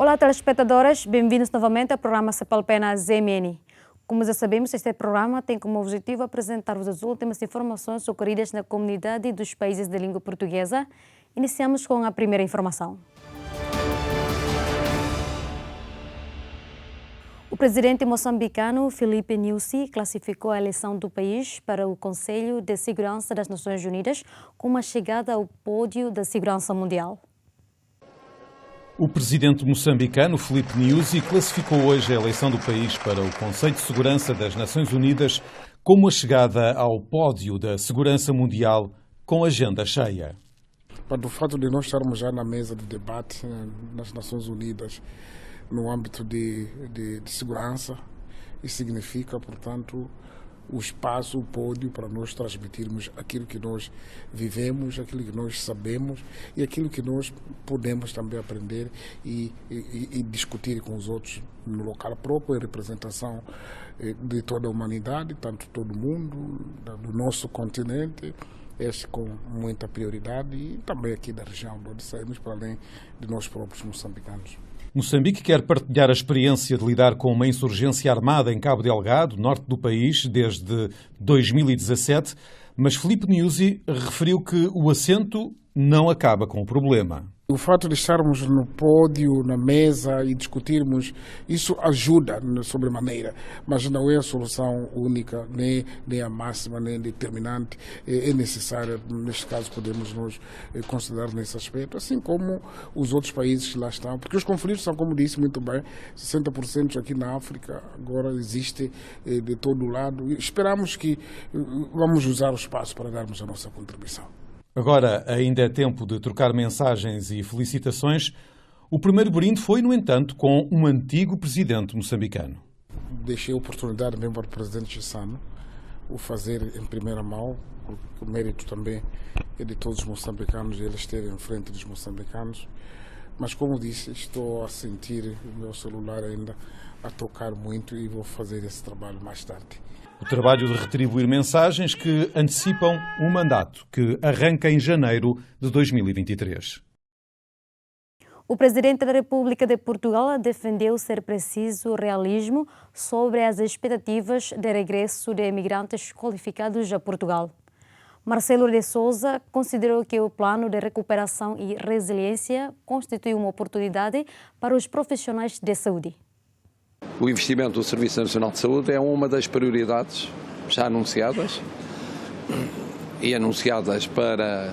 Olá, telespectadores, bem-vindos novamente ao programa Cepalpena ZMN. Como já sabemos, este programa tem como objetivo apresentar-vos as últimas informações ocorridas na comunidade dos países de língua portuguesa. Iniciamos com a primeira informação. O presidente moçambicano Filipe Nyusi classificou a eleição do país para o Conselho de Segurança das Nações Unidas como uma chegada ao pódio da segurança mundial. O presidente moçambicano Filipe Nyusi classificou hoje a eleição do país para o Conselho de Segurança das Nações Unidas como a chegada ao pódio da segurança mundial com agenda cheia. O fato de nós estarmos já na mesa de debate nas Nações Unidas no âmbito de segurança, isso significa, portanto, o espaço, o pódio para nós transmitirmos aquilo que nós vivemos, aquilo que nós sabemos e aquilo que nós podemos também aprender e discutir com os outros no local próprio, em representação de toda a humanidade, tanto todo mundo, do nosso continente, este com muita prioridade e também aqui da região de onde saímos, para além de nós próprios moçambicanos. Moçambique quer partilhar a experiência de lidar com uma insurgência armada em Cabo Delgado, norte do país, desde 2017, mas Filipe Nyusi referiu que o assento não acaba com o problema. O fato de estarmos no pódio, na mesa e discutirmos, isso ajuda sobremaneira, mas não é a solução única, nem a máxima, nem determinante. É necessária, neste caso podemos nos considerar nesse aspecto, assim como os outros países que lá estão, porque os conflitos são, como disse muito bem, 60% aqui na África, agora existe de todo lado. E esperamos que vamos usar o espaço para darmos a nossa contribuição. Agora ainda é tempo de trocar mensagens e felicitações. O primeiro brinde foi, no entanto, com um antigo presidente moçambicano. Deixei a oportunidade mesmo para o presidente Chissano o fazer em primeira mão, o mérito também é de todos os moçambicanos, ele esteve em frente dos moçambicanos. Mas, como disse, estou a sentir o meu celular ainda a tocar muito e vou fazer esse trabalho mais tarde. O trabalho de retribuir mensagens que antecipam um mandato que arranca em janeiro de 2023. O presidente da República de Portugal defendeu ser preciso realismo sobre as expectativas de regresso de imigrantes qualificados a Portugal. Marcelo de Sousa considerou que o plano de recuperação e resiliência constitui uma oportunidade para os profissionais de saúde. O investimento do Serviço Nacional de Saúde é uma das prioridades já anunciadas e anunciadas para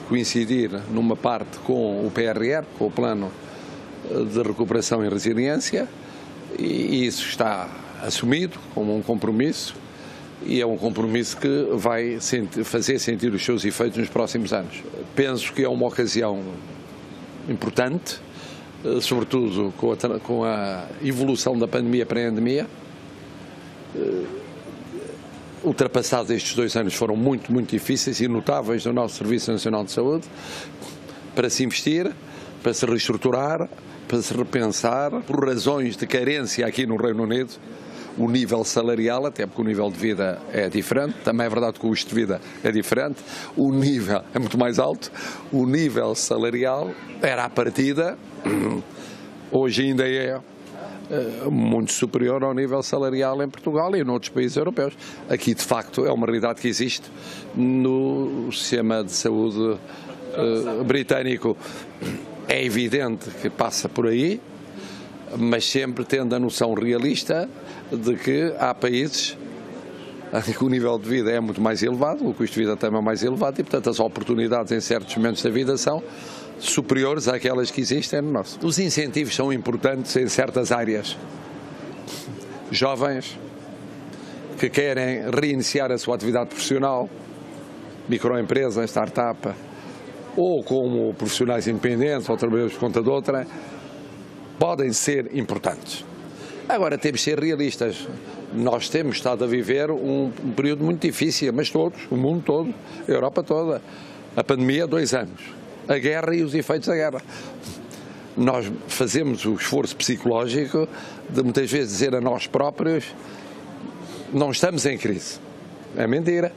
coincidir numa parte com o PRR, com o Plano de Recuperação e Resiliência, e isso está assumido como um compromisso e é um compromisso que vai fazer sentir os seus efeitos nos próximos anos. Penso que é uma ocasião importante, sobretudo com a evolução da pandemia para a endemia. Ultrapassados estes 2 anos foram muito difíceis e notáveis no nosso Serviço Nacional de Saúde, para se investir, para se reestruturar, para se repensar, por razões de carência aqui no Reino Unido, o nível salarial, até porque o nível de vida é diferente, também é verdade que o custo de vida é diferente, o nível é muito mais alto, o nível salarial era à partida, hoje ainda é muito superior ao nível salarial em Portugal e noutros países europeus. Aqui, de facto, é uma realidade que existe no sistema de saúde britânico. É evidente que passa por aí, mas sempre tendo a noção realista de que há países em que o nível de vida é muito mais elevado, o custo de vida também é mais elevado e, portanto, as oportunidades em certos momentos da vida são superiores àquelas que existem no nosso. Os incentivos são importantes em certas áreas. Jovens que querem reiniciar a sua atividade profissional, microempresa, startup, ou como profissionais independentes ou trabalhadores por conta de outra, podem ser importantes. Agora temos de ser realistas. Nós temos estado a viver um período muito difícil, mas todos, o mundo todo, a Europa toda. A pandemia, 2 anos. A guerra e os efeitos da guerra. Nós fazemos o esforço psicológico de muitas vezes dizer a nós próprios: não estamos em crise. É mentira.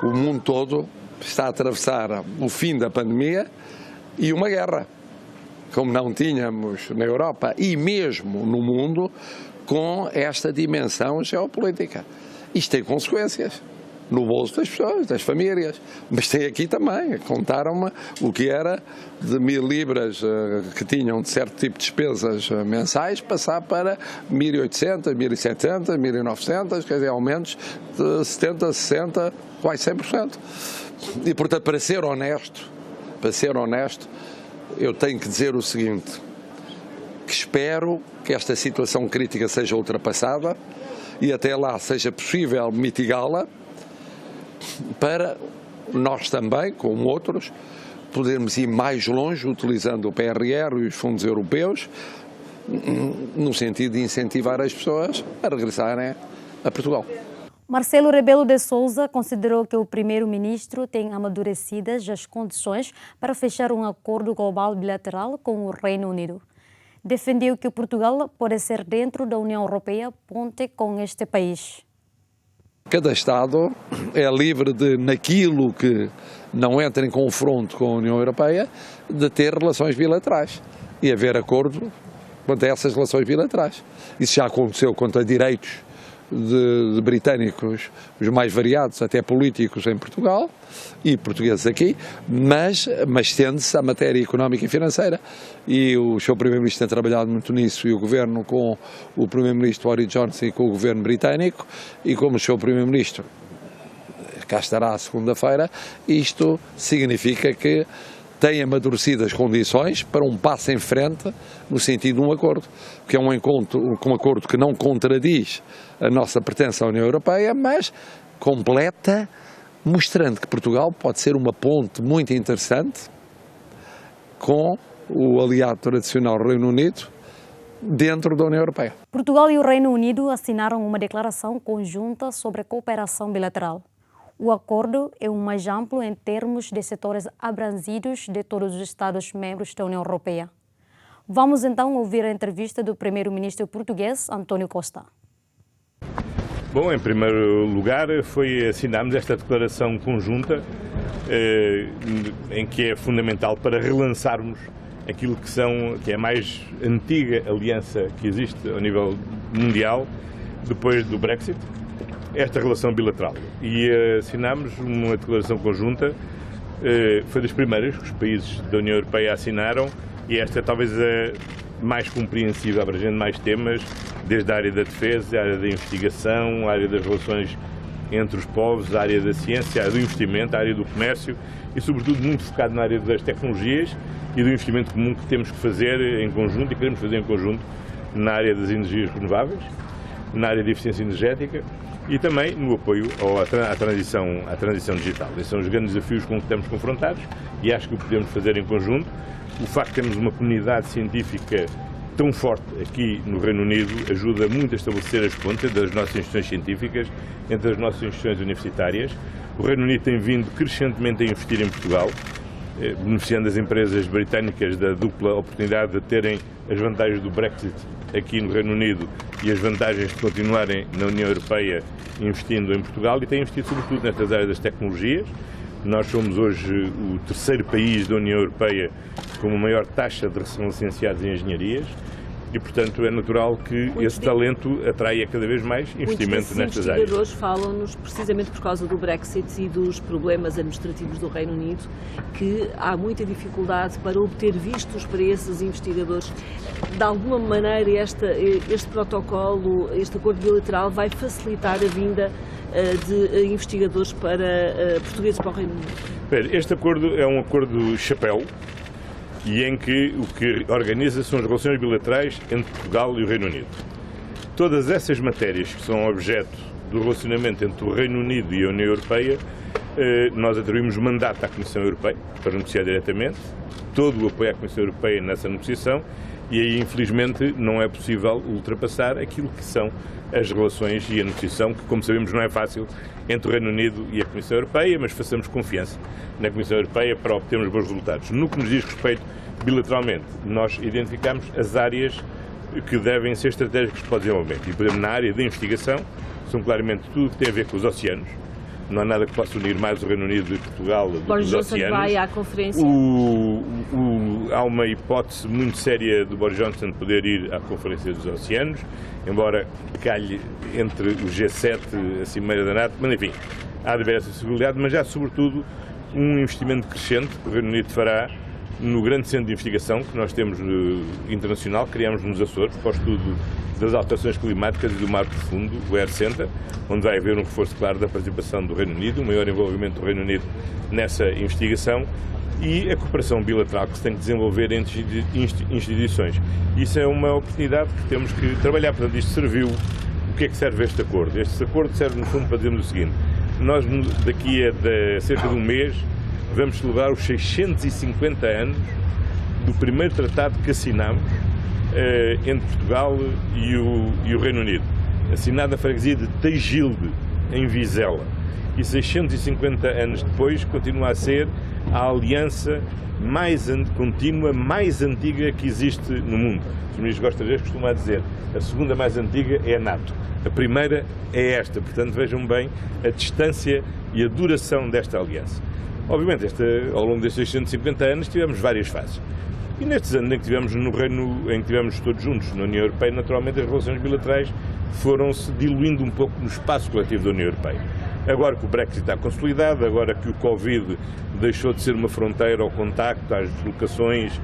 O mundo todo está a atravessar o fim da pandemia e uma guerra. como não tínhamos na Europa e mesmo no mundo, com esta dimensão geopolítica. Isto tem consequências no bolso das pessoas, das famílias, mas tem aqui também, contaram-me o que era de 1000 libras que tinham de certo tipo de despesas mensais, passar para 1800, 1700, 1900, quer dizer, aumentos de 70, 60, quase 100%. E, portanto, para ser honesto, eu tenho que dizer o seguinte, que espero que esta situação crítica seja ultrapassada e até lá seja possível mitigá-la, para nós também, como outros, podermos ir mais longe utilizando o PRR e os fundos europeus, no sentido de incentivar as pessoas a regressarem a Portugal. Marcelo Rebelo de Sousa considerou que o primeiro-ministro tem amadurecidas as condições para fechar um acordo global bilateral com o Reino Unido. Defendeu que Portugal pode ser, dentro da União Europeia, ponte com este país. Cada Estado é livre de, naquilo que não entra em confronto com a União Europeia, de ter relações bilaterais e haver acordo quanto a essas relações bilaterais. Isso já aconteceu quanto a direitos de britânicos, os mais variados, até políticos em Portugal e portugueses aqui, mas estende-se à matéria económica e financeira. E o Sr. Primeiro-Ministro tem trabalhado muito nisso, e o Governo com o Primeiro-Ministro Boris Johnson e com o Governo britânico, e como o Sr. Primeiro-Ministro cá estará segunda-feira, isto significa que tem amadurecido as condições para um passo em frente no sentido de um acordo, que é um acordo que não contradiz a nossa pertença à União Europeia, mas completa, mostrando que Portugal pode ser uma ponte muito interessante com o aliado tradicional Reino Unido dentro da União Europeia. Portugal e o Reino Unido assinaram uma declaração conjunta sobre a cooperação bilateral. O acordo é o mais amplo em termos de setores abrangidos de todos os Estados-membros da União Europeia. Vamos então ouvir a entrevista do primeiro-ministro português, António Costa. Bom, em primeiro lugar, assinarmos esta declaração conjunta, em que é fundamental para relançarmos aquilo que é a mais antiga aliança que existe ao nível mundial, depois do Brexit, esta relação bilateral. E assinámos uma declaração conjunta, foi das primeiras que os países da União Europeia assinaram, e esta é talvez a mais compreensiva, abrangendo mais temas, desde a área da defesa, a área da investigação, a área das relações entre os povos, a área da ciência, a área do investimento, a área do comércio e, sobretudo, muito focado na área das tecnologias e do investimento comum que temos que fazer em conjunto e queremos fazer em conjunto na área das energias renováveis, na área de eficiência energética e também no apoio à transição digital. Esses são os grandes desafios com que estamos confrontados e acho que o podemos fazer em conjunto. O facto de termos uma comunidade científica tão forte aqui no Reino Unido ajuda muito a estabelecer as pontes das nossas instituições científicas, entre as nossas instituições universitárias. O Reino Unido tem vindo crescentemente a investir em Portugal, beneficiando as empresas britânicas da dupla oportunidade de terem as vantagens do Brexit aqui no Reino Unido e as vantagens de continuarem na União Europeia investindo em Portugal, e tem investido sobretudo nestas áreas das tecnologias. Nós somos hoje o terceiro país da União Europeia com a maior taxa de recém-licenciados em engenharias e, portanto, é natural que esse talento atraia cada vez mais investimento nestas áreas. Os investigadores falam-nos, precisamente por causa do Brexit e dos problemas administrativos do Reino Unido, que há muita dificuldade para obter vistos para esses investigadores. De alguma maneira, este protocolo, este acordo bilateral vai facilitar a vinda de investigadores portugueses para o Reino Unido? Este acordo é um acordo chapéu e em que o que organiza são as relações bilaterais entre Portugal e o Reino Unido. Todas essas matérias que são objeto do relacionamento entre o Reino Unido e a União Europeia, nós atribuímos mandato à Comissão Europeia para negociar diretamente, todo o apoio à Comissão Europeia nessa negociação, e aí, infelizmente, não é possível ultrapassar aquilo que são as relações e a negociação, que, como sabemos, não é fácil entre o Reino Unido e a Comissão Europeia, mas façamos confiança na Comissão Europeia para obtermos bons resultados. No que nos diz respeito bilateralmente, nós identificamos as áreas que devem ser estratégicas para o desenvolvimento. E, por exemplo, na área da investigação, são claramente tudo que tem a ver com os oceanos, Não há nada que possa unir mais o Reino Unido e Portugal do que Boris os Johnson oceanos. vai à conferência? Há uma hipótese muito séria do Boris Johnson poder ir à Conferência dos Oceanos, embora calhe entre o G7, a Cimeira da NATO, mas enfim, há de haver essa possibilidade, mas há sobretudo um investimento crescente que o Reino Unido fará no grande centro de investigação que nós temos internacional, criamos nos Açores, para o estudo das alterações climáticas e do mar profundo, o Air Center, onde vai haver um reforço claro da participação do Reino Unido, um maior envolvimento do Reino Unido nessa investigação e a cooperação bilateral que se tem que desenvolver entre instituições. Isso é uma oportunidade que temos que trabalhar. Portanto, isto serviu. O que é que serve este acordo? Este acordo serve, no fundo, para dizermos o seguinte: nós, daqui a cerca de um mês, vamos celebrar os 650 anos do primeiro tratado que assinámos entre Portugal e o Reino Unido, assinado na freguesia de Teigilde, em Vizela. E 650 anos depois continua a ser a aliança contínua mais antiga que existe no mundo. Os ministros dos Estrangeiros costumam dizer a segunda mais antiga é a NATO, a primeira é esta. Portanto, vejam bem a distância e a duração desta aliança. Obviamente, ao longo destes 650 anos tivemos várias fases. E nestes anos em que tivemos todos juntos na União Europeia, naturalmente as relações bilaterais foram-se diluindo um pouco no espaço coletivo da União Europeia. Agora que o Brexit está consolidado, agora que o Covid deixou de ser uma fronteira ao contacto, às deslocações,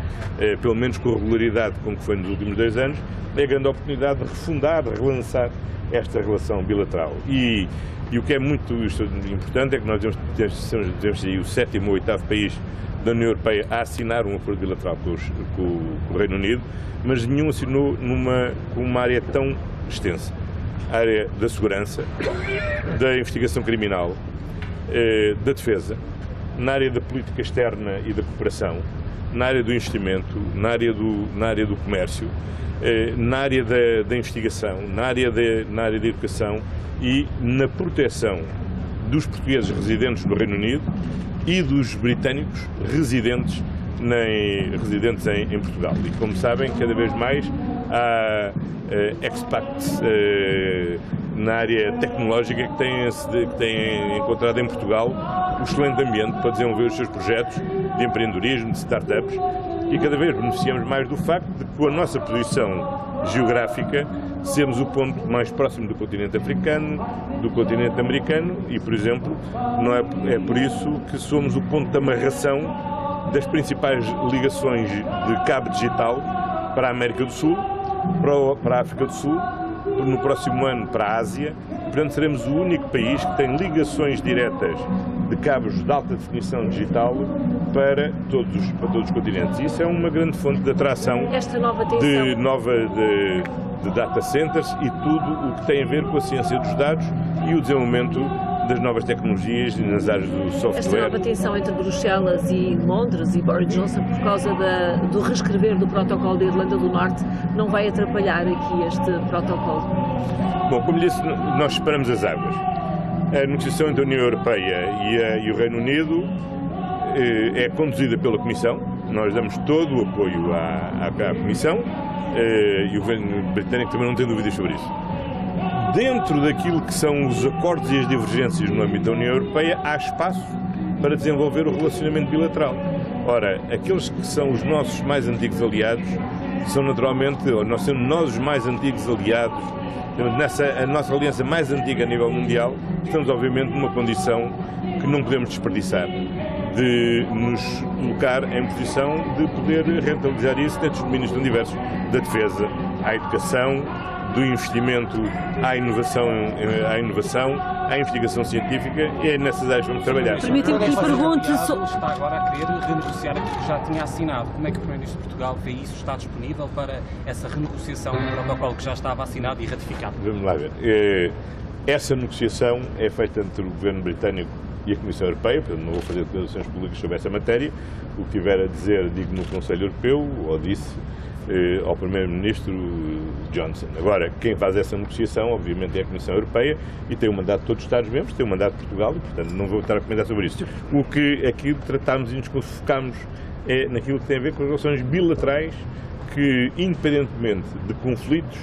pelo menos com a regularidade com que foi nos últimos 2 anos, é a grande oportunidade de refundar, de relançar esta relação bilateral. E o que é muito importante é que nós devemos ser o 7º ou 8º país da União Europeia a assinar um acordo bilateral com o Reino Unido, mas nenhum assinou com uma área tão extensa. A área da segurança, da investigação criminal, da defesa, na área da política externa e da cooperação, na área do investimento, na área do comércio, na área da investigação, na área da educação e na proteção dos portugueses residentes no Reino Unido e dos britânicos residentes em Portugal. E como sabem, cada vez mais há expats na área tecnológica que têm encontrado em Portugal um excelente ambiente para desenvolver os seus projetos de empreendedorismo, de startups, e cada vez beneficiamos mais do facto de, com a nossa posição geográfica, sermos o ponto mais próximo do continente africano, do continente americano e, por exemplo, é por isso que somos o ponto de amarração das principais ligações de cabo digital para a América do Sul, para a África do Sul, no próximo ano para a Ásia. Portanto, seremos o único país que tem ligações diretas de cabos de alta definição digital para todos os continentes. Isso é uma grande fonte de atração de data centers e tudo o que tem a ver com a ciência dos dados e o desenvolvimento das novas tecnologias e nas áreas do software. Esta nova tensão entre Bruxelas e Londres e Boris Johnson por causa do reescrever do protocolo da Irlanda do Norte não vai atrapalhar aqui este protocolo? Bom, como disse, nós separamos as águas. A negociação entre a União Europeia e o Reino Unido é conduzida pela Comissão. Nós damos todo o apoio à Comissão e o governo britânico também não tem dúvidas sobre isso. Dentro daquilo que são os acordos e as divergências no âmbito da União Europeia, há espaço para desenvolver o relacionamento bilateral. Ora, aqueles que são os nossos mais antigos aliados são naturalmente, nós sendo nós os mais antigos aliados, a nossa aliança mais antiga a nível mundial, estamos obviamente numa condição que não podemos desperdiçar, de nos colocar em posição de poder rentabilizar isso dentro dos domínios tão diversos, da defesa, à educação, do investimento à inovação, à investigação científica, e é nessas áreas que vamos trabalhar. Permitam-me que lhe pergunte... Está agora a querer renegociar aquilo que já tinha assinado. Como é que o Primeiro-Ministro de Portugal vê isso? Está disponível para essa renegociação do protocolo que já estava assinado e ratificado? Vamos lá ver. Essa negociação é feita entre o Governo Britânico e a Comissão Europeia, portanto não vou fazer declarações públicas sobre essa matéria. O que tiver a dizer, digo no Conselho Europeu, ou disse ao Primeiro-Ministro Johnson. Agora, quem faz essa negociação, obviamente, é a Comissão Europeia e tem o mandato de todos os Estados-membros, tem o mandato de Portugal e, portanto, não vou estar a comentar sobre isso. O que aqui tratámos e nos focámos é naquilo que tem a ver com as relações bilaterais que, independentemente de conflitos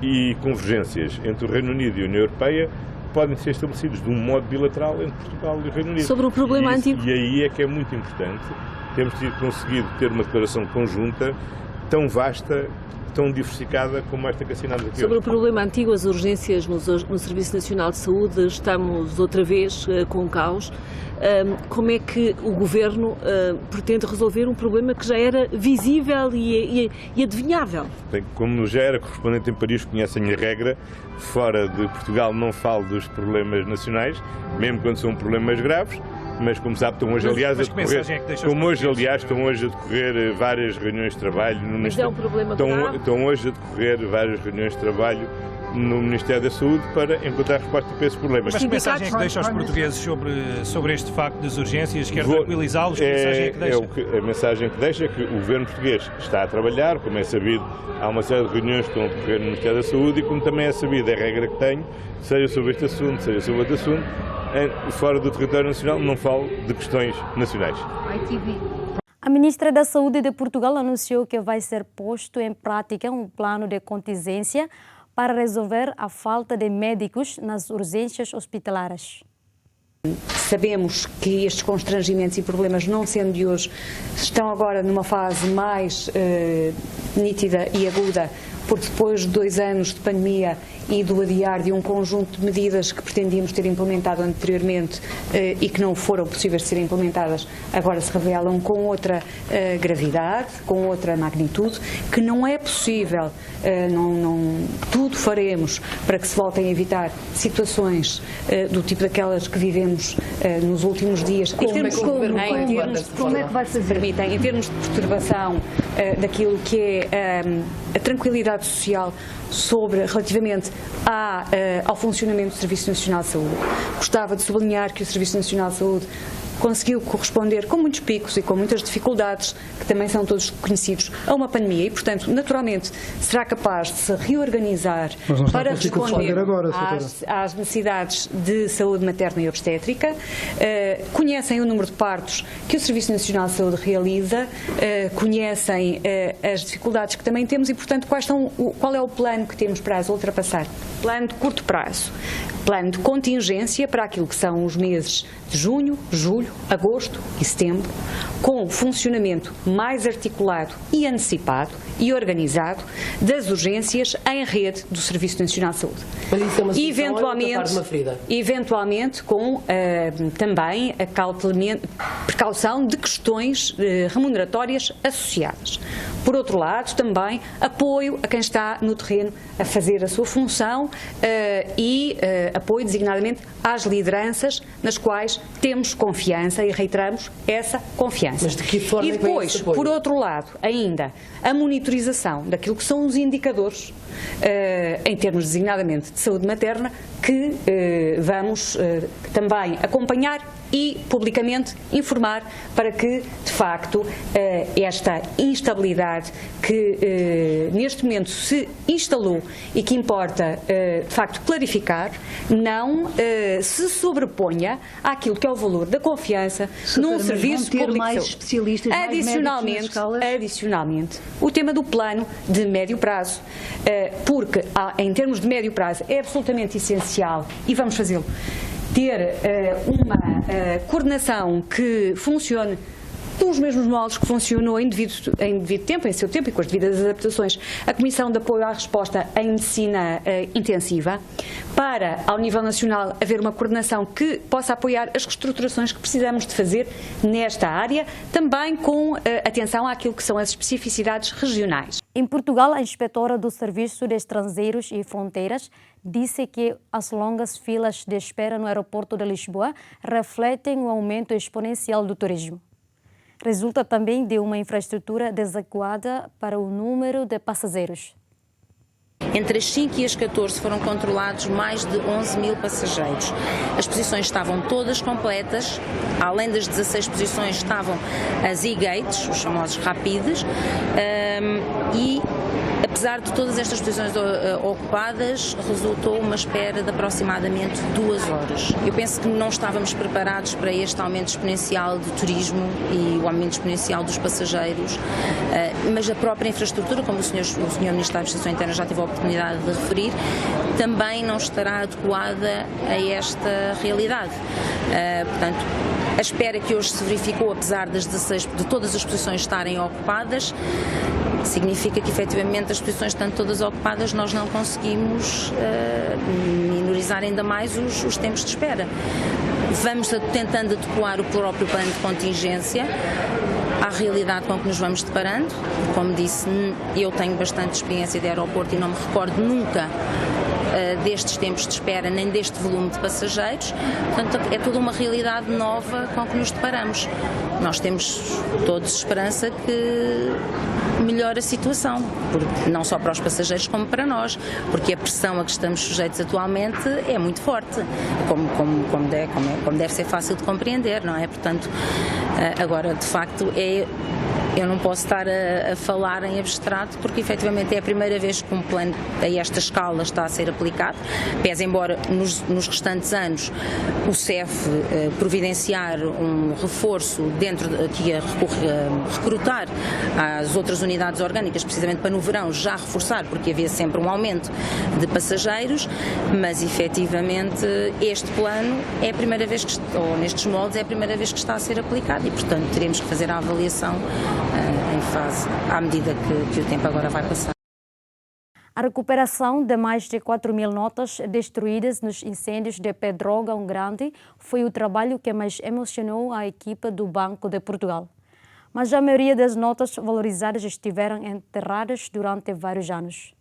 e convergências entre o Reino Unido e a União Europeia, podem ser estabelecidos de um modo bilateral entre Portugal e o Reino Unido. Sobre o problema antigo. E aí é que é muito importante. Temos conseguido ter uma declaração conjunta tão vasta, tão diversificada como esta que assinamos aqui Sobre hoje. o problema antigo, as urgências no Serviço Nacional de Saúde, estamos outra vez com caos. Como é que o Governo pretende resolver um problema que já era visível e adivinhável? Bem, como já era correspondente em Paris, conhecem a regra, fora de Portugal não falo dos problemas nacionais, mesmo quando são problemas graves. Mas como sabe, estão hoje, aliás, estão hoje a decorrer várias reuniões de trabalho no Ministério. Mas é um problema grave? Estão hoje a decorrer várias reuniões de trabalho no Ministério da Saúde para encontrar resposta para esses problemas. Mas que mensagem é que deixa aos portugueses sobre este facto das urgências? Quer tranquilizá-los? Que mensagem é que deixa? A mensagem que deixa é que o Governo português está a trabalhar, como é sabido, há uma série de reuniões que estão a decorrer no Ministério da Saúde e como também é sabido, é a regra que tenho, seja sobre este assunto, seja sobre outro assunto, fora do território nacional, não falo de questões nacionais. A Ministra da Saúde de Portugal anunciou que vai ser posto em prática um plano de contingência para resolver a falta de médicos nas urgências hospitalares. Sabemos que estes constrangimentos e problemas, não sendo de hoje, estão agora numa fase mais nítida e aguda, porque depois de 2 anos de pandemia e do adiar de um conjunto de medidas que pretendíamos ter implementado anteriormente e que não foram possíveis de serem implementadas, agora se revelam com outra gravidade, com outra magnitude, que não é possível, tudo faremos para que se voltem a evitar situações do tipo daquelas que vivemos nos últimos dias. Como é que vai fazer? Permitem, em termos de perturbação daquilo que é a tranquilidade social relativamente ao funcionamento do Serviço Nacional de Saúde. Gostava de sublinhar que o Serviço Nacional de Saúde conseguiu corresponder com muitos picos e com muitas dificuldades, que também são todos conhecidos, a uma pandemia e, portanto, naturalmente, será capaz de se reorganizar para responder às necessidades de saúde materna e obstétrica. Conhecem o número de partos que o Serviço Nacional de Saúde realiza, conhecem as dificuldades que também temos e, portanto, qual é o plano que temos para as ultrapassar? Plano de curto prazo, plano de contingência para aquilo que são os meses de junho, julho, agosto e setembro, com o funcionamento mais articulado e antecipado e organizado das urgências em rede do Serviço Nacional de Saúde. Mas isso é uma solução, eventualmente com também a precaução de questões remuneratórias associadas. Por outro lado, também apoio a quem está no terreno a fazer a sua função e apoio designadamente às lideranças nas quais temos confiança e reiteramos essa confiança. Mas de que forma e depois, por outro lado, ainda a monitorização daquilo que são os indicadores em termos designadamente de saúde materna que vamos também acompanhar e publicamente informar para que, de facto, esta instabilidade que neste momento se instalou e que importa, de facto, clarificar, não se sobreponha àquilo que é o valor da confiança num serviço público mais de saúde. Especialistas, Adicionalmente, o tema do plano de médio prazo, porque em termos de médio prazo é absolutamente essencial, e vamos fazê-lo, ter uma coordenação que funcione dos mesmos moldes que funcionou em devido tempo, em seu tempo e com as devidas adaptações, a Comissão de Apoio à Resposta em Medicina Intensiva, para, ao nível nacional, haver uma coordenação que possa apoiar as reestruturações que precisamos de fazer nesta área, também com atenção àquilo que são as especificidades regionais. Em Portugal, a inspetora do Serviço de Estrangeiros e Fronteiras disse que as longas filas de espera no aeroporto de Lisboa refletem o aumento exponencial do turismo. Resulta também de uma infraestrutura desadequada para o número de passageiros. Entre as 5 e as 14 foram controlados mais de 11 mil passageiros. As posições estavam todas completas, além das 16 posições estavam as e-gates, os famosos rapides, e Apesar de todas estas posições ocupadas, resultou uma espera de aproximadamente 2 horas. Eu penso que não estávamos preparados para este aumento exponencial do turismo e o aumento exponencial dos passageiros, mas a própria infraestrutura, como o Sr. Ministro da Administração Interna já teve a oportunidade de referir, também não estará adequada a esta realidade. Portanto, a espera que hoje se verificou, apesar de todas as posições estarem ocupadas, significa que efetivamente as posições estando todas ocupadas nós não conseguimos minorizar ainda mais os tempos de espera. Vamos tentando adequar o próprio plano de contingência à realidade com que nos vamos deparando. Como disse, eu tenho bastante experiência de aeroporto e não me recordo nunca destes tempos de espera, nem deste volume de passageiros. Portanto, é toda uma realidade nova com que nos deparamos. Nós temos todos esperança que melhore a situação, não só para os passageiros como para nós, porque a pressão a que estamos sujeitos atualmente é muito forte, como deve ser fácil de compreender, não é? Portanto, agora, de facto, eu não posso estar a falar em abstrato, porque efetivamente é a primeira vez que um plano a esta escala está a ser aplicado, pese embora nos restantes anos o CEF providenciar um reforço que ia recrutar as outras unidades orgânicas, precisamente para no verão já reforçar, porque havia sempre um aumento de passageiros, mas efetivamente este plano é a primeira vez ou nestes moldes é a primeira vez que está a ser aplicado e, portanto, teremos que fazer a avaliação em fase, à medida que o tempo agora vai passar. A recuperação de mais de 4.000 notas destruídas nos incêndios de Pedrógão Grande foi o trabalho que mais emocionou a equipa do Banco de Portugal. Mas a maioria das notas valorizadas estiveram enterradas durante vários anos.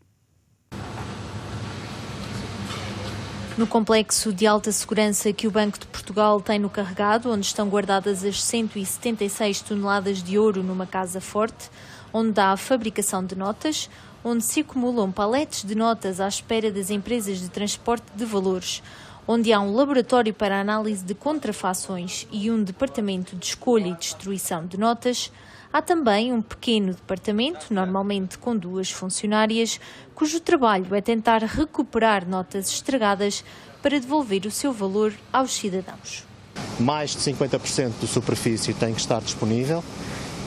No complexo de alta segurança que o Banco de Portugal tem no Carregado, onde estão guardadas as 176 toneladas de ouro numa casa forte, onde há a fabricação de notas, onde se acumulam paletes de notas à espera das empresas de transporte de valores, onde há um laboratório para análise de contrafações e um departamento de escolha e destruição de notas, há também um pequeno departamento, normalmente com 2 funcionárias, cujo trabalho é tentar recuperar notas estragadas para devolver o seu valor aos cidadãos. Mais de 50% da superfície tem que estar disponível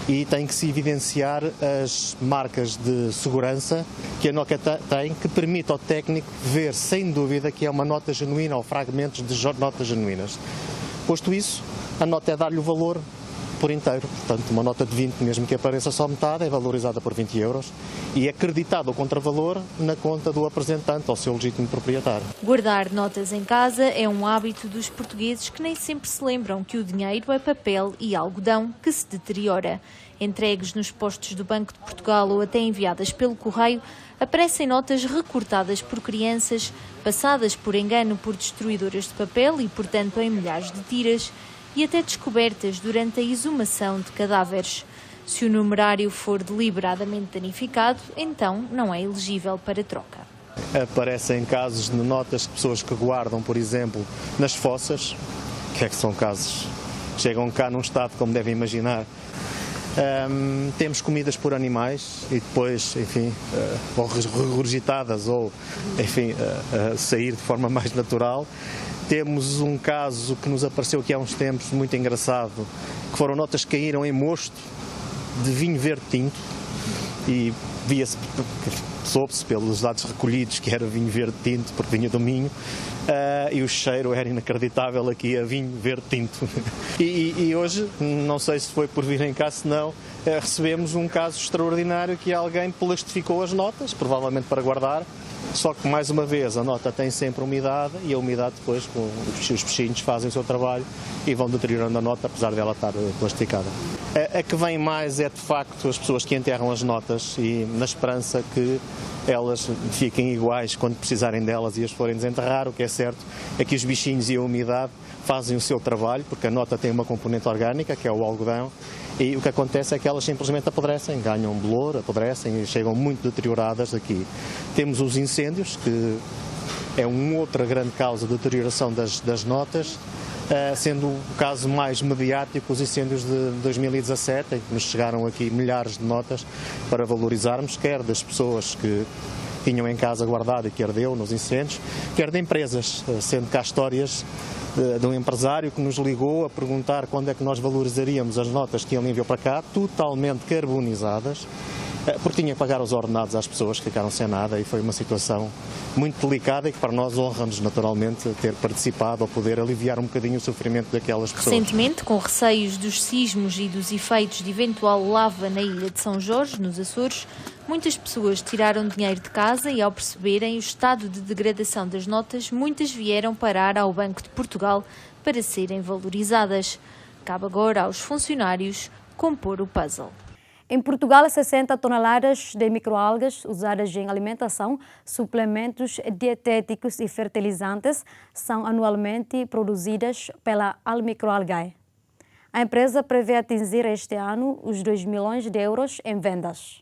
e tem que se evidenciar as marcas de segurança que a nota tem, que permite ao técnico ver sem dúvida que é uma nota genuína ou fragmentos de notas genuínas. Posto isso, a nota é dar-lhe o valor por inteiro. Portanto, uma nota de 20, mesmo que apareça só metade, é valorizada por 20 euros e é acreditado o contravalor na conta do apresentante, ao seu legítimo proprietário. Guardar notas em casa é um hábito dos portugueses que nem sempre se lembram que o dinheiro é papel e algodão que se deteriora. Entregues nos postos do Banco de Portugal ou até enviadas pelo correio, aparecem notas recortadas por crianças, passadas por engano por destruidoras de papel e, portanto, em milhares de tiras, e até descobertas durante a exumação de cadáveres. Se o numerário for deliberadamente danificado, então não é elegível para troca. Aparecem casos de notas de pessoas que guardam, por exemplo, nas fossas, que são casos que chegam cá num estado, como devem imaginar. Temos comidas por animais e depois, enfim, ou regurgitadas ou, enfim, sair de forma mais natural. Temos um caso que nos apareceu aqui há uns tempos, muito engraçado, que foram notas que caíram em mosto de vinho verde tinto e soube-se pelos dados recolhidos que era vinho verde tinto, porque vinha do Minho, e o cheiro era inacreditável aqui a vinho verde tinto. E hoje, não sei se foi por virem cá, se não, recebemos um caso extraordinário que alguém plastificou as notas, provavelmente para guardar, só que, mais uma vez, a nota tem sempre umidade e a umidade depois, os peixinhos fazem o seu trabalho e vão deteriorando a nota, apesar dela estar plastificada. A que vem mais é, de facto, as pessoas que enterram as notas e na esperança que elas fiquem iguais quando precisarem delas e as forem desenterrar. O que é certo é que os bichinhos e a umidade fazem o seu trabalho, porque a nota tem uma componente orgânica, que é o algodão, e o que acontece é que elas simplesmente apodrecem, ganham bolor, apodrecem e chegam muito deterioradas aqui. Temos os incêndios, que é uma outra grande causa de deterioração das notas. sendo o caso mais mediático os incêndios de 2017, em que nos chegaram aqui milhares de notas para valorizarmos, quer das pessoas que tinham em casa guardado e que ardeu nos incêndios, quer de empresas, sendo cá histórias de um empresário que nos ligou a perguntar quando é que nós valorizaríamos as notas que ele enviou para cá, totalmente carbonizadas, porque tinha que pagar os ordenados às pessoas que ficaram sem nada, e foi uma situação muito delicada e que para nós honra-nos naturalmente ter participado ou poder aliviar um bocadinho o sofrimento daquelas pessoas. Recentemente, com receios dos sismos e dos efeitos de eventual lava na ilha de São Jorge, nos Açores, muitas pessoas tiraram dinheiro de casa e, ao perceberem o estado de degradação das notas, muitas vieram parar ao Banco de Portugal para serem valorizadas. Cabe agora aos funcionários compor o puzzle. Em Portugal, 60 toneladas de microalgas usadas em alimentação, suplementos dietéticos e fertilizantes são anualmente produzidas pela Almicroalgae. A empresa prevê atingir este ano os 2 milhões de euros em vendas.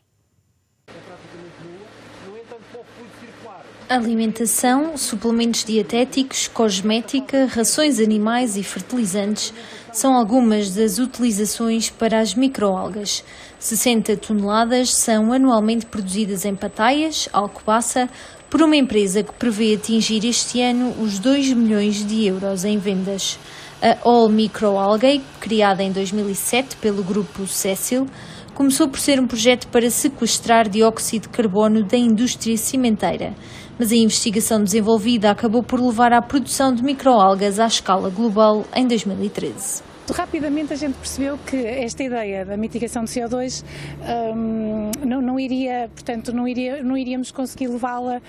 Alimentação, suplementos dietéticos, cosmética, rações animais e fertilizantes são algumas das utilizações para as microalgas. 60 toneladas são anualmente produzidas em Pataias, Alcobaça, por uma empresa que prevê atingir este ano os 2 milhões de euros em vendas. A All Microalgae, criada em 2007 pelo grupo Cecil, começou por ser um projeto para sequestrar dióxido de carbono da indústria cimenteira, mas a investigação desenvolvida acabou por levar à produção de microalgas à escala global em 2013. Rapidamente a gente percebeu que esta ideia da mitigação de CO2 não iríamos conseguir levá-la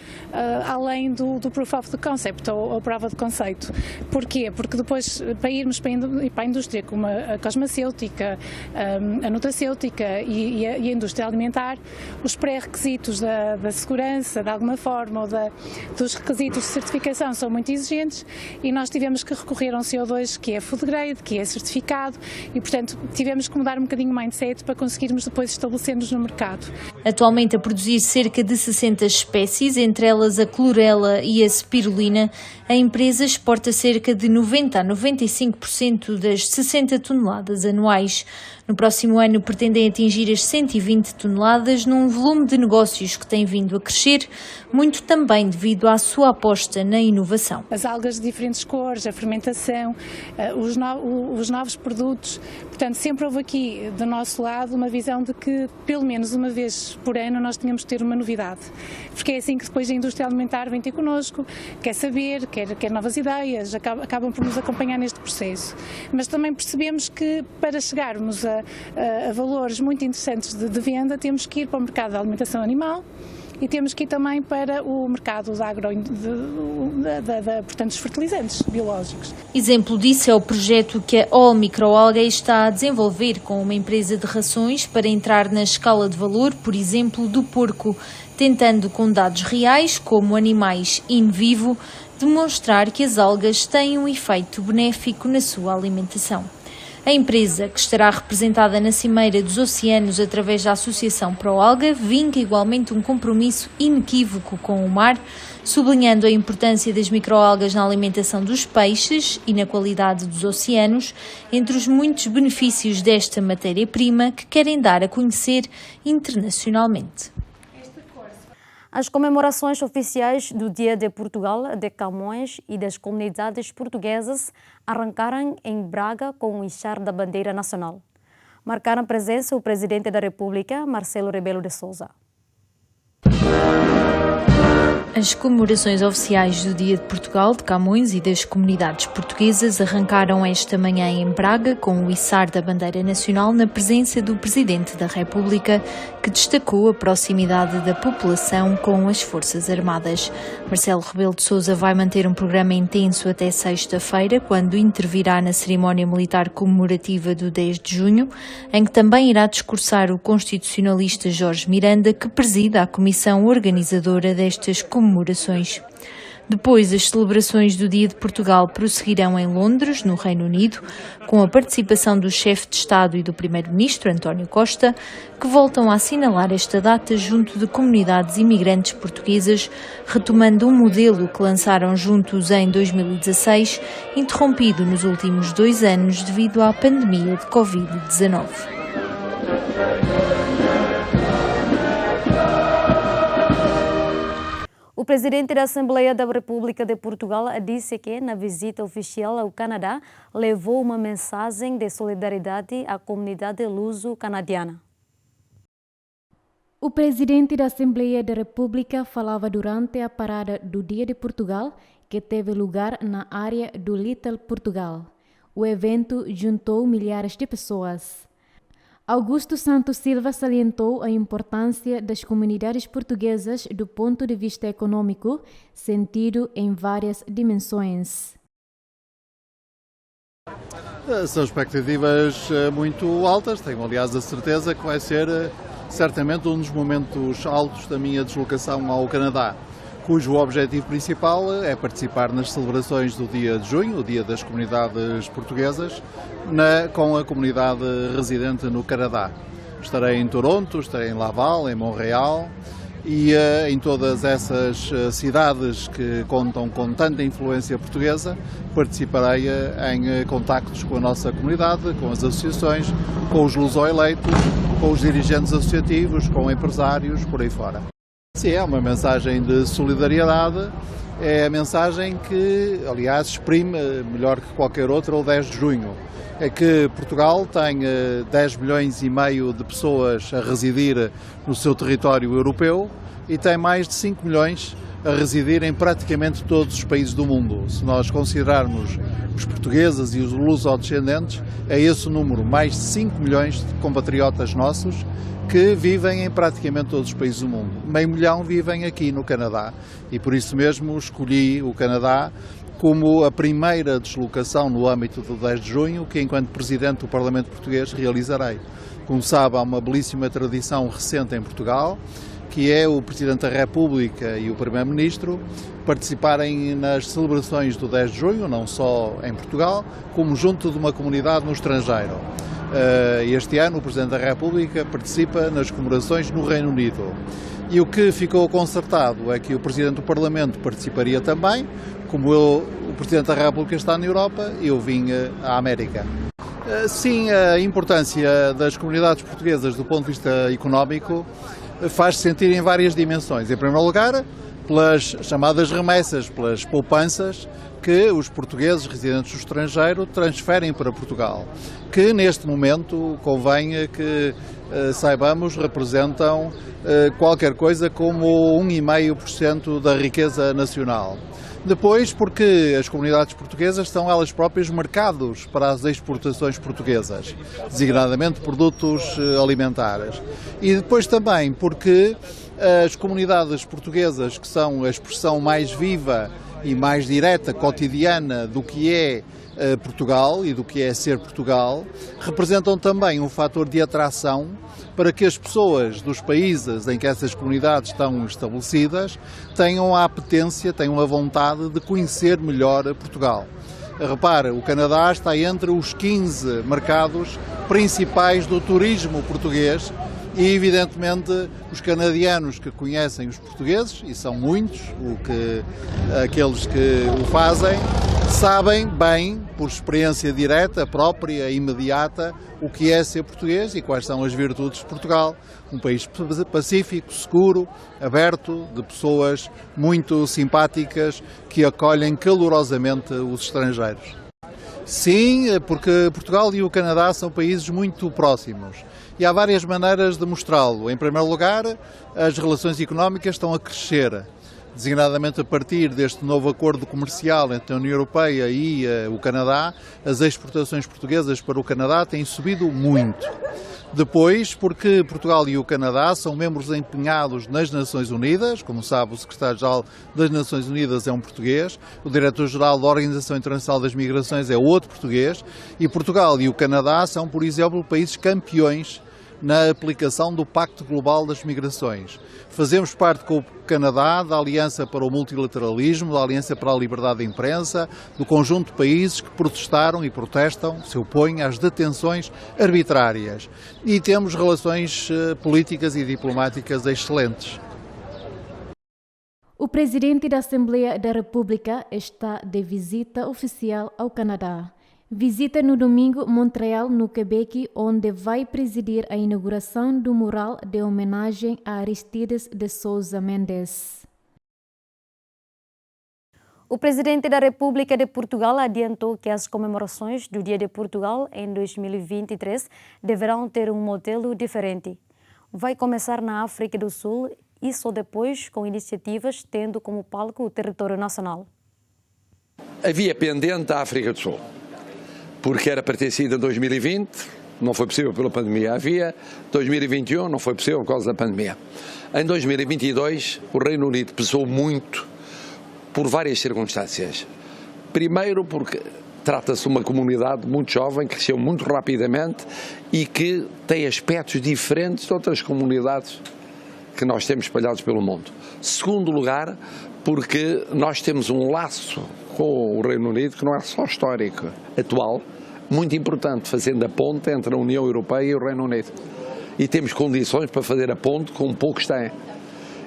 além do proof of the concept, ou prova de conceito. Porquê? Porque depois, para irmos para a indústria como a cosmecêutica, a nutracêutica e a indústria alimentar, os pré-requisitos da segurança, de alguma forma, ou dos requisitos de certificação são muito exigentes, e nós tivemos que recorrer a um CO2 que é food grade, que é certificado, e, portanto, tivemos que mudar um bocadinho o mindset para conseguirmos depois estabelecer-nos no mercado. Atualmente a produzir cerca de 60 espécies, entre elas a clorela e a spirulina, a empresa exporta cerca de 90 a 95% das 60 toneladas anuais. No próximo ano pretendem atingir as 120 toneladas num volume de negócios que tem vindo a crescer, muito também devido à sua aposta na inovação. As algas de diferentes cores, a fermentação, os novos produtos, portanto sempre houve aqui do nosso lado uma visão de que pelo menos uma vez por ano nós tínhamos de ter uma novidade, porque é assim que depois a indústria alimentar vem ter connosco, quer saber, quer novas ideias, acabam por nos acompanhar neste processo. Mas também percebemos que para chegarmos a valores muito interessantes de venda, temos que ir para o mercado da alimentação animal e temos que ir também para o mercado portanto, dos fertilizantes biológicos. Exemplo disso é o projeto que a All Microalgae está a desenvolver com uma empresa de rações para entrar na escala de valor, por exemplo, do porco, tentando com dados reais, como animais in vivo, demonstrar que as algas têm um efeito benéfico na sua alimentação. A empresa, que estará representada na Cimeira dos Oceanos através da Associação Proalga, vinca igualmente um compromisso inequívoco com o mar, sublinhando a importância das microalgas na alimentação dos peixes e na qualidade dos oceanos, entre os muitos benefícios desta matéria-prima que querem dar a conhecer internacionalmente. As comemorações oficiais do Dia de Portugal, de Camões e das comunidades portuguesas arrancaram em Braga com o içar da bandeira nacional. Marcaram presença o Presidente da República, Marcelo Rebelo de Sousa. As comemorações oficiais do Dia de Portugal, de Camões e das comunidades portuguesas arrancaram esta manhã em Braga com o içar da bandeira nacional na presença do Presidente da República, que destacou a proximidade da população com as Forças Armadas. Marcelo Rebelo de Sousa vai manter um programa intenso até sexta-feira, quando intervirá na cerimónia militar comemorativa do 10 de junho, em que também irá discursar o constitucionalista Jorge Miranda, que preside a comissão organizadora destas comemorações. Depois, as celebrações do Dia de Portugal prosseguirão em Londres, no Reino Unido, com a participação do chefe de Estado e do Primeiro-Ministro, António Costa, que voltam a assinalar esta data junto de comunidades imigrantes portuguesas, retomando um modelo que lançaram juntos em 2016, interrompido nos últimos 2 anos devido à pandemia de Covid-19. O presidente da Assembleia da República de Portugal disse que, na visita oficial ao Canadá, levou uma mensagem de solidariedade à comunidade luso-canadiana. O presidente da Assembleia da República falava durante a parada do Dia de Portugal, que teve lugar na área do Little Portugal. O evento juntou milhares de pessoas. Augusto Santos Silva salientou a importância das comunidades portuguesas do ponto de vista econômico, sentido em várias dimensões. São expectativas muito altas, tenho aliás a certeza que vai ser certamente um dos momentos altos da minha deslocação ao Canadá, cujo objetivo principal é participar nas celebrações do dia de junho, o Dia das Comunidades Portuguesas, com a comunidade residente no Canadá. Estarei em Toronto, estarei em Laval, em Montreal e em todas essas cidades que contam com tanta influência portuguesa, participarei em contactos com a nossa comunidade, com as associações, com os luso-eleitos, com os dirigentes associativos, com empresários, por aí fora. Sim, é uma mensagem de solidariedade, é a mensagem que, aliás, exprime melhor que qualquer outra o 10 de junho. É que Portugal tem 10 milhões e meio de pessoas a residir no seu território europeu e tem mais de 5 milhões a residir em praticamente todos os países do mundo. Se nós considerarmos os portugueses e os luso-descendentes, é esse o número, mais de 5 milhões de compatriotas nossos que vivem em praticamente todos os países do mundo. 500 mil vivem aqui no Canadá e por isso mesmo escolhi o Canadá como a primeira deslocação no âmbito do 10 de junho que, enquanto Presidente do Parlamento Português, realizarei. Como sabe, há uma belíssima tradição recente em Portugal, que é o Presidente da República e o Primeiro-Ministro participarem nas celebrações do 10 de junho, não só em Portugal, como junto de uma comunidade no estrangeiro. Este ano o Presidente da República participa nas comemorações no Reino Unido. E o que ficou concertado é que o Presidente do Parlamento participaria também, como o Presidente da República está na Europa, eu vim à América. Sim, a importância das comunidades portuguesas do ponto de vista económico faz-se sentir em várias dimensões. Em primeiro lugar, pelas chamadas remessas, pelas poupanças que os portugueses residentes do estrangeiro transferem para Portugal, que neste momento, convém que saibamos, representam qualquer coisa como 1,5% da riqueza nacional. Depois, porque as comunidades portuguesas são elas próprias mercados para as exportações portuguesas, designadamente produtos alimentares. E depois também porque as comunidades portuguesas, que são a expressão mais viva e mais direta, cotidiana do que é Portugal e do que é ser Portugal, representam também um fator de atração para que as pessoas dos países em que essas comunidades estão estabelecidas tenham a apetência, tenham a vontade de conhecer melhor Portugal. Repara, o Canadá está entre os 15 mercados principais do turismo português e, evidentemente, os canadianos que conhecem os portugueses, e são muitos aqueles que o fazem, sabem bem, por experiência direta, própria, imediata, o que é ser português e quais são as virtudes de Portugal. Um país pacífico, seguro, aberto, de pessoas muito simpáticas que acolhem calorosamente os estrangeiros. Sim, porque Portugal e o Canadá são países muito próximos e há várias maneiras de mostrá-lo. Em primeiro lugar, as relações económicas estão a crescer, designadamente a partir deste novo acordo comercial entre a União Europeia e o Canadá. As exportações portuguesas para o Canadá têm subido muito. Depois, porque Portugal e o Canadá são membros empenhados nas Nações Unidas, como sabe, o secretário-geral das Nações Unidas é um português, o diretor-geral da Organização Internacional das Migrações é outro português, e Portugal e o Canadá são, por exemplo, países campeões na aplicação do Pacto Global das Migrações. Fazemos parte com o Canadá da Aliança para o Multilateralismo, da Aliança para a Liberdade de Imprensa, do conjunto de países que protestaram e protestam, se opõem às detenções arbitrárias. E temos relações políticas e diplomáticas excelentes. O presidente da Assembleia da República está de visita oficial ao Canadá. Visita no domingo Montreal, no Quebec, onde vai presidir a inauguração do mural de homenagem a Aristides de Sousa Mendes. O presidente da República de Portugal adiantou que as comemorações do Dia de Portugal em 2023 deverão ter um modelo diferente. Vai começar na África do Sul e só depois com iniciativas tendo como palco o território nacional. Havia pendente a África do Sul, porque era para ter sido em 2020, não foi possível pela pandemia. Havia 2021, não foi possível por causa da pandemia. Em 2022, o Reino Unido pesou muito por várias circunstâncias. Primeiro porque trata-se de uma comunidade muito jovem, que cresceu muito rapidamente e que tem aspectos diferentes de outras comunidades que nós temos espalhados pelo mundo. Segundo lugar, porque nós temos um laço com o Reino Unido que não é só histórico, atual, muito importante, fazendo a ponte entre a União Europeia e o Reino Unido. E temos condições para fazer a ponte como poucos têm.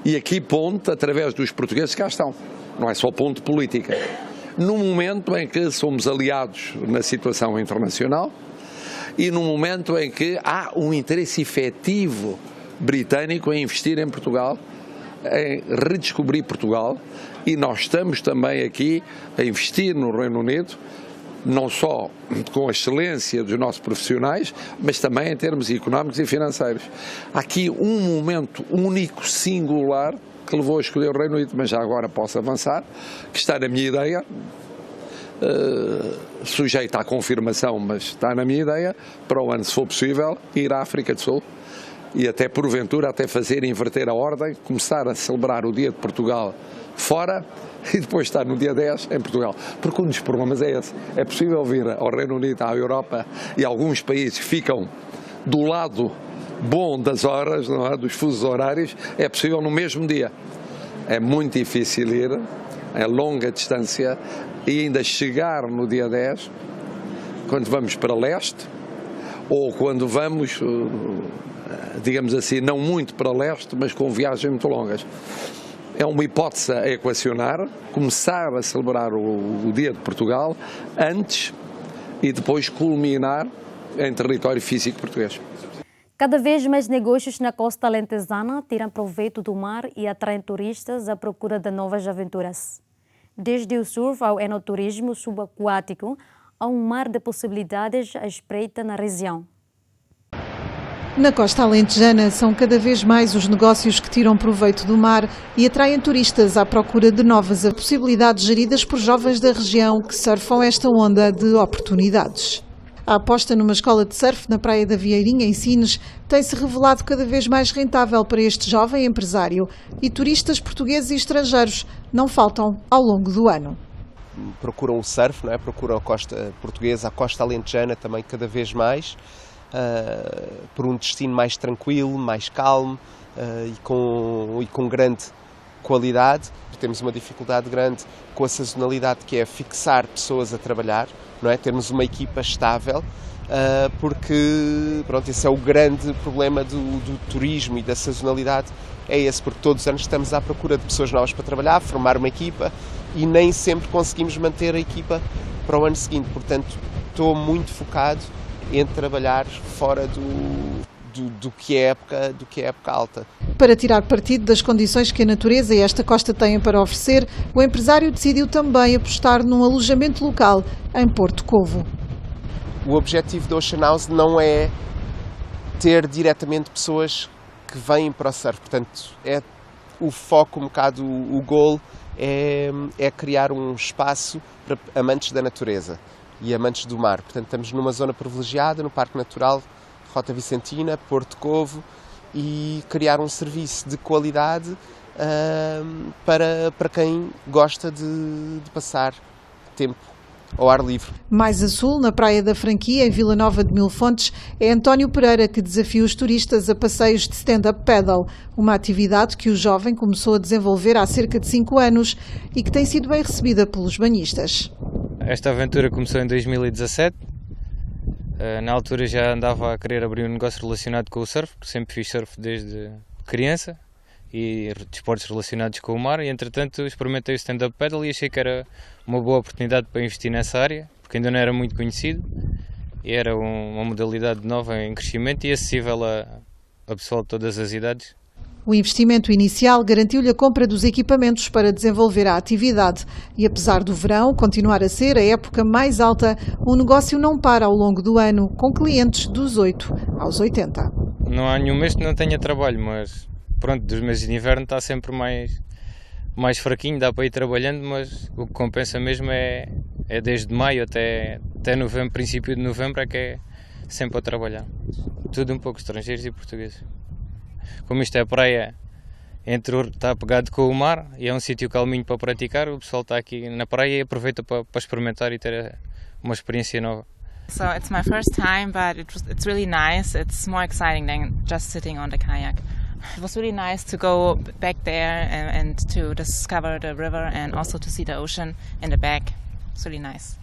E aqui ponte através dos portugueses que cá estão. Não é só ponte política. No momento em que somos aliados na situação internacional e no momento em que há um interesse efetivo britânico em investir em Portugal, em redescobrir Portugal, e nós estamos também aqui a investir no Reino Unido, não só com a excelência dos nossos profissionais, mas também em termos económicos e financeiros. Há aqui um momento único, singular, que levou a escolher o Reino Unido, mas já agora posso avançar, que está na minha ideia, sujeita à confirmação, mas está na minha ideia, para o ano, se for possível, ir à África do Sul e até porventura até fazer inverter a ordem, começar a celebrar o Dia de Portugal fora e depois estar no dia 10 em Portugal. Porque um dos problemas é esse. É possível vir ao Reino Unido, à Europa e alguns países que ficam do lado bom das horas, não é? Dos fusos horários, é possível no mesmo dia. É muito difícil ir, é longa distância e ainda chegar no dia 10, quando vamos para leste, ou quando vamos, digamos assim, não muito para leste, mas com viagens muito longas. É uma hipótese a equacionar, começar a celebrar o Dia de Portugal antes e depois culminar em território físico português. Cada vez mais negócios na costa alentejana tiram proveito do mar e atraem turistas à procura de novas aventuras. Desde o surf ao enoturismo subaquático, há um mar de possibilidades à espreita na região. Na costa alentejana são cada vez mais os negócios que tiram proveito do mar e atraem turistas à procura de novas possibilidades geridas por jovens da região que surfam esta onda de oportunidades. A aposta numa escola de surf na Praia da Vieirinha, em Sines, tem-se revelado cada vez mais rentável para este jovem empresário e turistas portugueses e estrangeiros não faltam ao longo do ano. Procuram o surf, não é? Procuram a costa portuguesa, a costa alentejana também cada vez mais, por um destino mais tranquilo, mais calmo e com grande qualidade. Temos uma dificuldade grande com a sazonalidade, que é fixar pessoas a trabalhar, não é? Termos uma equipa estável, porque pronto, esse é o grande problema do turismo e da sazonalidade, é esse, porque todos os anos estamos à procura de pessoas novas para trabalhar, formar uma equipa e nem sempre conseguimos manter a equipa para o ano seguinte. Portanto, estou muito focado em trabalhar fora do que é época alta. Para tirar partido das condições que a natureza e esta costa têm para oferecer, o empresário decidiu também apostar num alojamento local em Porto Covo. O objetivo da Ocean House não é ter diretamente pessoas que vêm para o surf, portanto, é o foco um bocado, o goal é criar um espaço para amantes da natureza e amantes do mar. Portanto, estamos numa zona privilegiada, no Parque Natural Rota Vicentina, Porto Covo, e criar um serviço de qualidade para quem gosta de passar tempo ao ar livre. Mais a sul, na Praia da Franquia, em Vila Nova de Mil Fontes, é António Pereira que desafia os turistas a passeios de stand-up paddle, uma atividade que o jovem começou a desenvolver há cerca de 5 anos e que tem sido bem recebida pelos banhistas. Esta aventura começou em 2017. Na altura já andava a querer abrir um negócio relacionado com o surf, porque sempre fiz surf desde criança e desportos relacionados com o mar, e entretanto experimentei o stand-up paddle e achei que era uma boa oportunidade para investir nessa área, porque ainda não era muito conhecido e era uma modalidade nova em crescimento e acessível a pessoal de todas as idades. O investimento inicial garantiu-lhe a compra dos equipamentos para desenvolver a atividade e, apesar do verão continuar a ser a época mais alta, o negócio não para ao longo do ano, com clientes dos 8 aos 80. Não há nenhum mês que não tenha trabalho, mas pronto, dos meses de inverno está sempre mais fraquinho, dá para ir trabalhando, mas o que compensa mesmo é desde maio até novembro, princípio de novembro, é que é sempre a trabalhar. Tudo um pouco estrangeiros e portugueses. Como isto é praia, está pegado com o mar e é um sítio calminho para praticar, o pessoal está aqui na praia e aproveita para experimentar e ter uma experiência nova. So it's my first time, but it's really nice. It's more exciting than just sitting on the kayak. It was really nice to go back there and to discover the river and also to see the ocean in the back. It's really nice.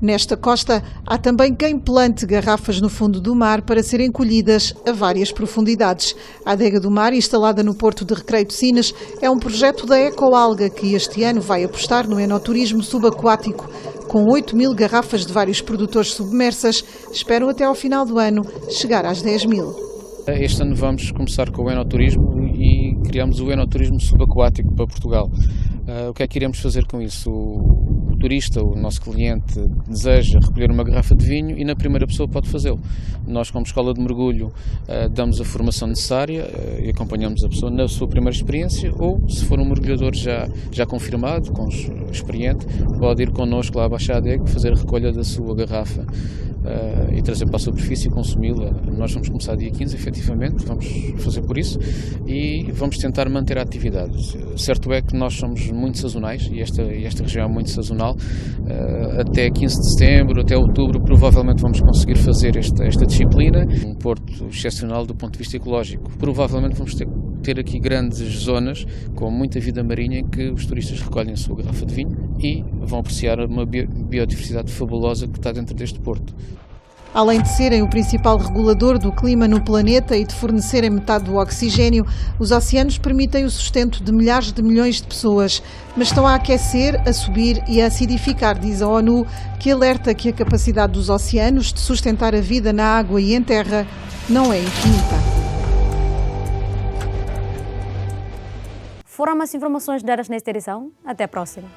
Nesta costa há também quem plante garrafas no fundo do mar para serem colhidas a várias profundidades. A adega do mar, instalada no Porto de Recreio de Sines, é um projeto da Ecoalga que este ano vai apostar no enoturismo subaquático. Com 8.000 garrafas de vários produtores submersas, esperam até ao final do ano chegar às 10.000. Este ano vamos começar com o enoturismo e criamos o enoturismo subaquático para Portugal. O que é que iremos fazer com isso? O turista, o nosso cliente, deseja recolher uma garrafa de vinho e na primeira pessoa pode fazê-lo. Nós, como escola de mergulho, damos a formação necessária e acompanhamos a pessoa na sua primeira experiência, ou se for um mergulhador já confirmado, experiente, pode ir connosco lá abaixo à adega, fazer a recolha da sua garrafa e trazer para a superfície e consumi-la. Nós vamos começar dia 15, efetivamente, vamos fazer por isso e vamos tentar manter a atividade. Certo é que nós somos muito sazonais e esta região é muito sazonal. Até 15 de setembro, até outubro, provavelmente vamos conseguir fazer esta disciplina. Um porto excepcional do ponto de vista ecológico. Provavelmente vamos ter aqui grandes zonas com muita vida marinha em que os turistas recolhem a sua garrafa de vinho e vão apreciar uma biodiversidade fabulosa que está dentro deste porto. Além de serem o principal regulador do clima no planeta e de fornecerem metade do oxigênio, os oceanos permitem o sustento de milhares de milhões de pessoas, mas estão a aquecer, a subir e a acidificar, diz a ONU, que alerta que a capacidade dos oceanos de sustentar a vida na água e em terra não é infinita. Foram as informações dadas nesta edição. Até a próxima.